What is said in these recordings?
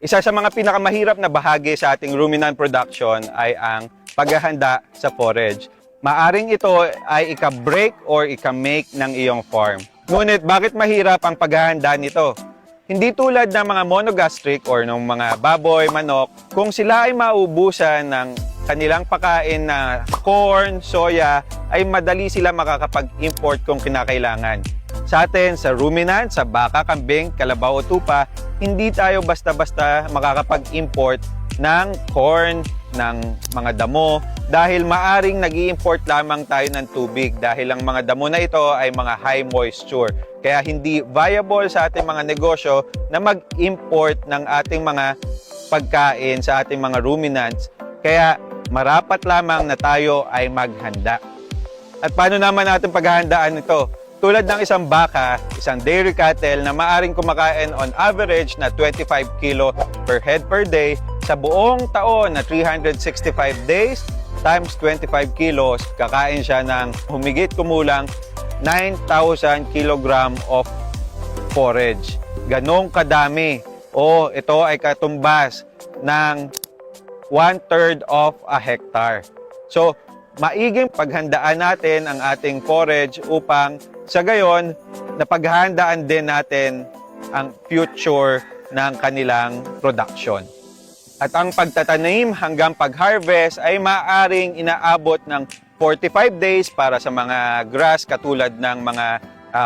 Isa sa mga pinakamahirap na bahagi sa ating ruminant production ay ang paghahanda sa forage. Maaring ito ay ika-break or ika-make ng iyong farm. Ngunit bakit mahirap ang paghahanda nito? Hindi tulad ng mga monogastric or ng mga baboy, manok, kung sila ay maubusan ng kanilang pakain na corn, soya, ay madali sila makakapag-import kung kinakailangan. Sa atin, sa ruminant, sa baka, kambing, kalabaw o tupa, hindi tayo basta-basta makakapag-import ng corn, ng mga damo, dahil maaring nag-i-import lamang tayo ng tubig dahil ang mga damo na ito ay mga high moisture. Kaya hindi viable sa ating mga negosyo na mag-import ng ating mga pagkain sa ating mga ruminants. Kaya marapat lamang na tayo ay maghanda. At paano naman natin paghahandaan ito? Tulad ng isang baka, isang dairy cattle na maaring kumakain on average na 25 kilo per head per day, sa buong taon na 365 days times 25 kilos, kakain siya ng humigit kumulang 9,000 kilogram of forage. Ganong kadami. O ito ay katumbas ng 1/3 of a hectare. So, maiging paghandaan natin ang ating forage upang sa gayon, napaghandaan din natin ang future ng kanilang production. At ang pagtatanim hanggang pag-harvest ay maaaring inaabot ng 45 days para sa mga grass katulad ng mga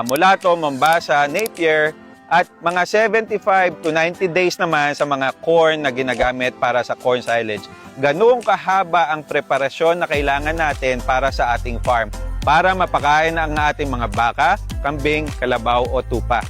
mulato, mombasa, napier, at mga 75 to 90 days naman sa mga corn na ginagamit para sa corn silage. Ganoong kahaba ang preparasyon na kailangan natin para sa ating farm para mapakain ang ating mga baka, kambing, kalabaw o tupa.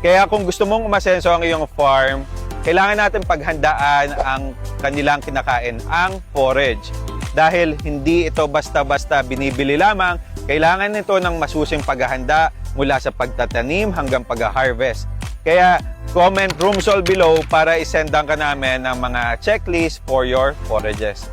Kaya kung gusto mong umasenso ang iyong farm, kailangan natin paghandaan ang kanilang kinakain, ang forage. Dahil hindi ito basta-basta binibili lamang, kailangan nito ng masusing paghahanda mula sa pagtatanim hanggang pag-harvest. Kaya comment room solve below para isendan ka namin ng mga checklist for your forages.